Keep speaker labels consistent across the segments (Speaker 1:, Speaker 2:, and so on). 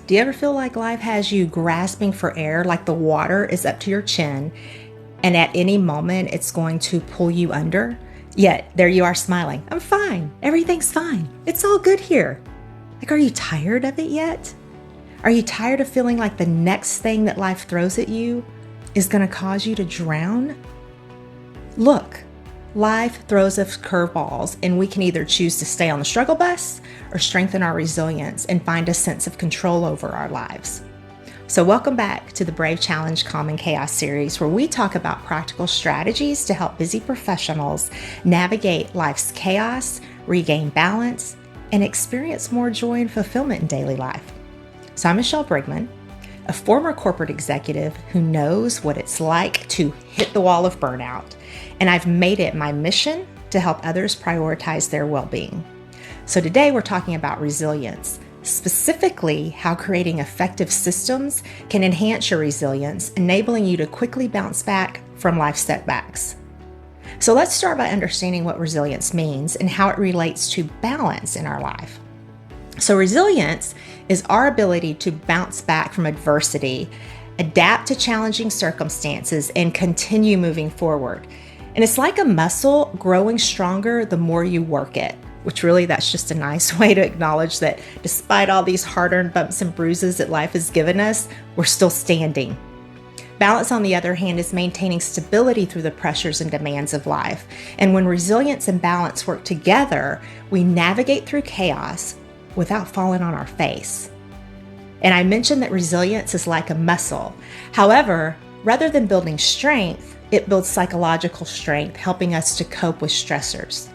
Speaker 1: Do you ever feel like life has you grasping for air, like the water is up to your chin, and at any moment it's going to pull you under? Yet there you are smiling. I'm fine. Everything's fine. It's all good here. Like, are you tired of it yet? Are you tired of feeling like the next thing that life throws at you is going to cause you to drown? Look, life throws us curveballs, and we can either choose to stay on the struggle bus or strengthen our resilience and find a sense of control over our lives. So welcome back to the Brave Challenge Calm and Chaos series, where we talk about practical strategies to help busy professionals navigate life's chaos, regain balance, and experience more joy and fulfillment in daily life. So I'm Michelle Brigman, a former corporate executive who knows what it's like to hit the wall of burnout, and I've made it my mission to help others prioritize their well-being. So today we're talking about resilience, specifically how creating effective systems can enhance your resilience, enabling you to quickly bounce back from life setbacks. So let's start by understanding what resilience means and how it relates to balance in our life. So resilience is our ability to bounce back from adversity, adapt to challenging circumstances, and continue moving forward. And it's like a muscle growing stronger the more you work it, which really that's just a nice way to acknowledge that despite all these hard-earned bumps and bruises that life has given us, we're still standing. Balance, on the other hand, is maintaining stability through the pressures and demands of life. And when resilience and balance work together, we navigate through chaos without falling on our face. And I mentioned that resilience is like a muscle. However, rather than building strength, it builds psychological strength, helping us to cope with stressors.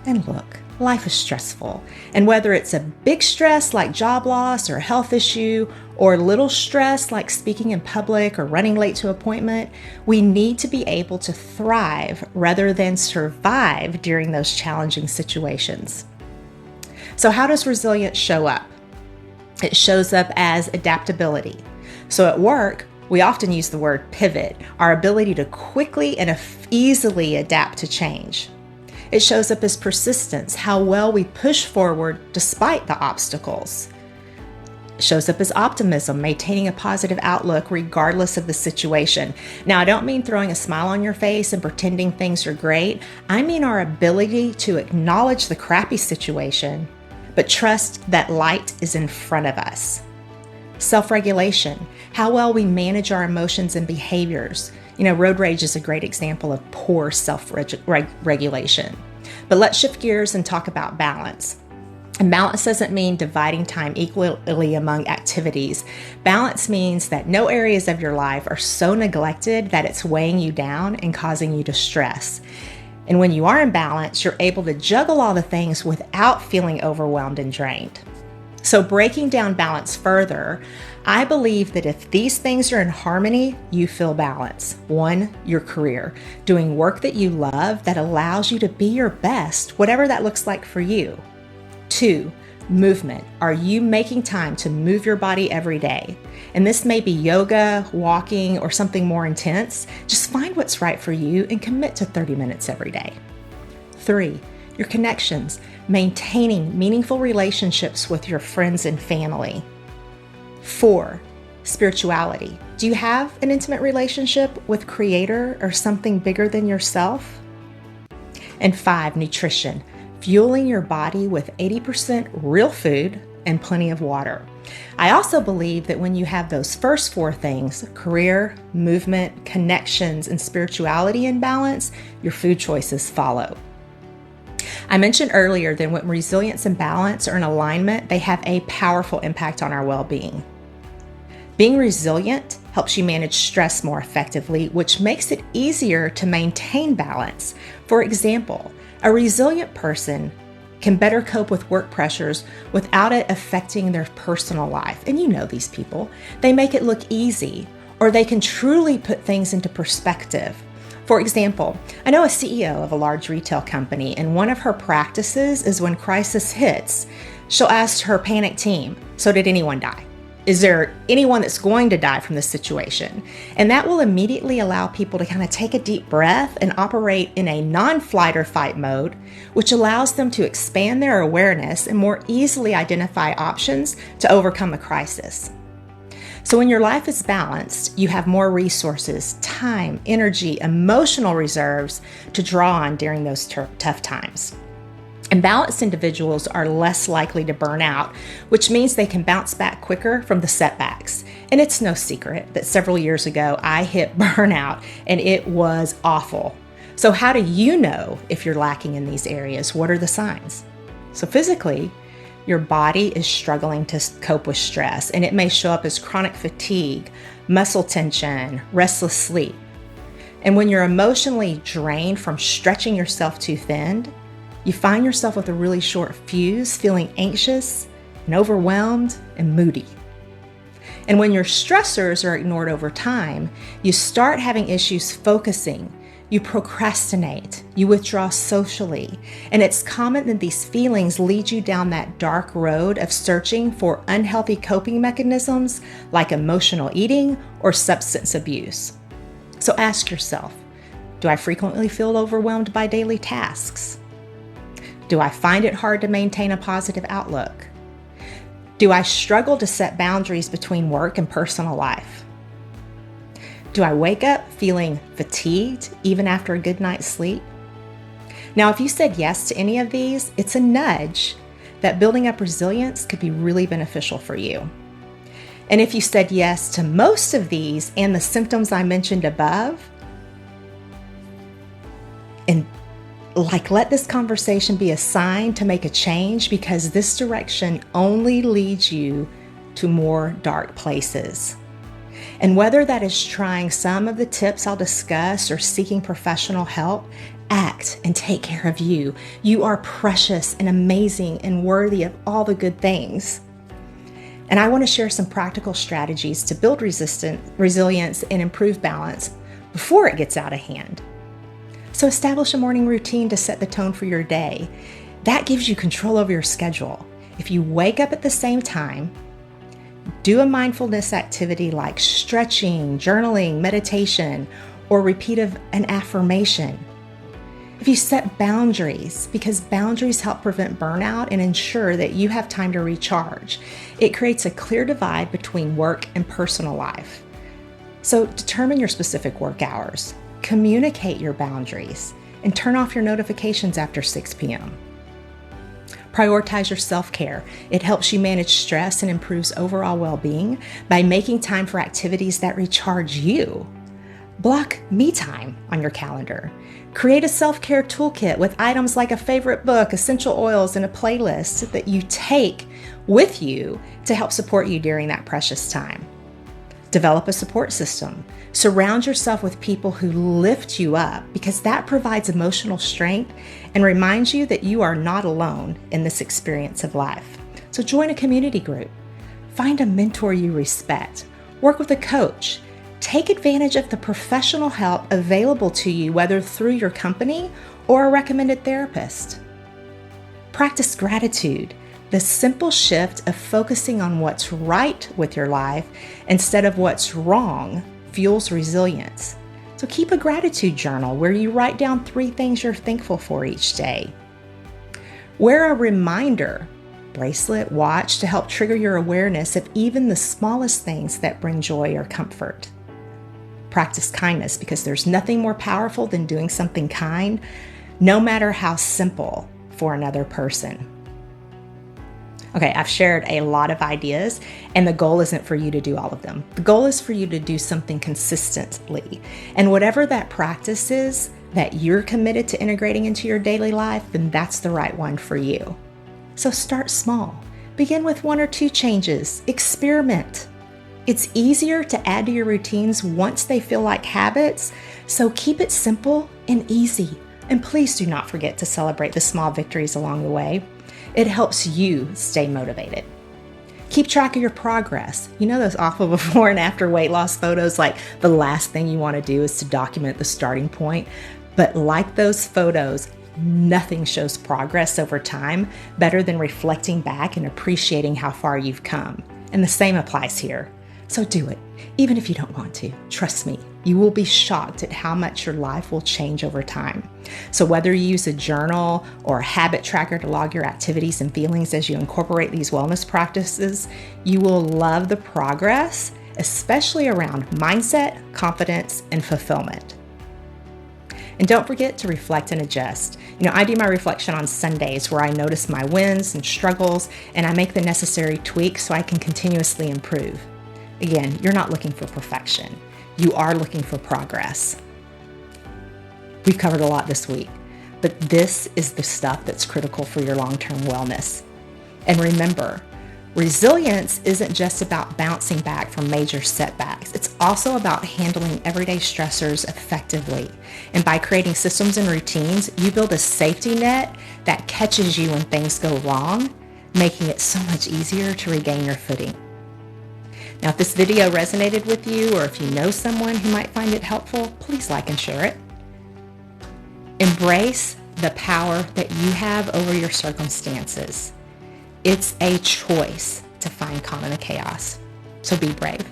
Speaker 1: And look, life is stressful. And whether it's a big stress like job loss or a health issue, or little stress like speaking in public or running late to an appointment, we need to be able to thrive rather than survive during those challenging situations. So how does resilience show up? It shows up as adaptability. So at work, we often use the word pivot, our ability to quickly and easily adapt to change. It shows up as persistence, how well we push forward despite the obstacles. It shows up as optimism, maintaining a positive outlook regardless of the situation. Now, I don't mean throwing a smile on your face and pretending things are great. I mean our ability to acknowledge the crappy situation, but trust that light is in front of us. Self-regulation, how well we manage our emotions and behaviors. Road rage is a great example of poor self-regulation. But let's shift gears and talk about balance. And balance doesn't mean dividing time equally among activities. Balance means that no areas of your life are so neglected that it's weighing you down and causing you to stress. And when you are in balance, you're able to juggle all the things without feeling overwhelmed and drained. So breaking down balance further, I believe that if these things are in harmony, you feel balance. 1, your career, doing work that you love that allows you to be your best, whatever that looks like for you. 2, movement. Are you making time to move your body every day? And this may be yoga, walking, or something more intense. Just find what's right for you and commit to 30 minutes every day. 3, your connections, maintaining meaningful relationships with your friends and family. 4, spirituality. Do you have an intimate relationship with Creator or something bigger than yourself? And 5, nutrition, fueling your body with 80% real food and plenty of water. I also believe that when you have those first 4 things, career, movement, connections, and spirituality in balance, your food choices follow. I mentioned earlier that when resilience and balance are in alignment, they have a powerful impact on our well-being. Being resilient helps you manage stress more effectively, which makes it easier to maintain balance. For example, a resilient person can better cope with work pressures without it affecting their personal life. And you know these people. They make it look easy, or they can truly put things into perspective. For example, I know a CEO of a large retail company, and one of her practices is when crisis hits, she'll ask her panic team, "So did anyone die?" Is there anyone that's going to die from this situation? And that will immediately allow people to kind of take a deep breath and operate in a non-flight or fight mode, which allows them to expand their awareness and more easily identify options to overcome a crisis. So when your life is balanced, you have more resources, time, energy, emotional reserves to draw on during those tough times. And balanced individuals are less likely to burn out, which means they can bounce back quicker from the setbacks. And it's no secret that several years ago, I hit burnout and it was awful. So how do you know if you're lacking in these areas? What are the signs? So physically, your body is struggling to cope with stress, and it may show up as chronic fatigue, muscle tension, restless sleep. And when you're emotionally drained from stretching yourself too thin, you find yourself with a really short fuse, feeling anxious and overwhelmed and moody. And when your stressors are ignored over time, you start having issues focusing, you procrastinate, you withdraw socially. And it's common that these feelings lead you down that dark road of searching for unhealthy coping mechanisms like emotional eating or substance abuse. So ask yourself, do I frequently feel overwhelmed by daily tasks? Do I find it hard to maintain a positive outlook? Do I struggle to set boundaries between work and personal life? Do I wake up feeling fatigued even after a good night's sleep? Now, if you said yes to any of these, it's a nudge that building up resilience could be really beneficial for you. And if you said yes to most of these and the symptoms I mentioned above, and let this conversation be a sign to make a change, because this direction only leads you to more dark places. And whether that is trying some of the tips I'll discuss or seeking professional help, act and take care of you. You are precious and amazing and worthy of all the good things. And I want to share some practical strategies to build resilience and improve balance before it gets out of hand. So establish a morning routine to set the tone for your day. That gives you control over your schedule. If you wake up at the same time, do a mindfulness activity like stretching, journaling, meditation, or repeat of an affirmation. If you set boundaries, because boundaries help prevent burnout and ensure that you have time to recharge, it creates a clear divide between work and personal life. So determine your specific work hours. Communicate your boundaries and turn off your notifications after 6 p.m. Prioritize your self-care. It helps you manage stress and improves overall well-being by making time for activities that recharge you. Block me time on your calendar. Create a self-care toolkit with items like a favorite book, essential oils, and a playlist that you take with you to help support you during that precious time. Develop a support system. Surround yourself with people who lift you up, because that provides emotional strength and reminds you that you are not alone in this experience of life. So join a community group. Find a mentor you respect. Work with a coach. Take advantage of the professional help available to you, whether through your company or a recommended therapist. Practice gratitude. The simple shift of focusing on what's right with your life instead of what's wrong fuels resilience. So keep a gratitude journal where you write down 3 things you're thankful for each day. Wear a reminder bracelet, watch to help trigger your awareness of even the smallest things that bring joy or comfort. Practice kindness, because there's nothing more powerful than doing something kind, no matter how simple, for another person. Okay, I've shared a lot of ideas, and the goal isn't for you to do all of them. The goal is for you to do something consistently. And whatever that practice is that you're committed to integrating into your daily life, then that's the right one for you. So start small. Begin with 1 or 2 changes. Experiment. It's easier to add to your routines once they feel like habits, so keep it simple and easy. And please do not forget to celebrate the small victories along the way. It helps you stay motivated. Keep track of your progress. You know those awful before and after weight loss photos, like the last thing you want to do is to document the starting point. But like those photos, nothing shows progress over time better than reflecting back and appreciating how far you've come. And the same applies here. So do it, even if you don't want to. Trust me, you will be shocked at how much your life will change over time. So whether you use a journal or a habit tracker to log your activities and feelings as you incorporate these wellness practices, you will love the progress, especially around mindset, confidence, and fulfillment. And don't forget to reflect and adjust. I do my reflection on Sundays where I notice my wins and struggles, and I make the necessary tweaks so I can continuously improve. Again, you're not looking for perfection. You are looking for progress. We've covered a lot this week, but this is the stuff that's critical for your long-term wellness. And remember, resilience isn't just about bouncing back from major setbacks. It's also about handling everyday stressors effectively. And by creating systems and routines, you build a safety net that catches you when things go wrong, making it so much easier to regain your footing. Now, if this video resonated with you, or if you know someone who might find it helpful, please like and share it. Embrace the power that you have over your circumstances. It's a choice to find calm in the chaos. So be brave.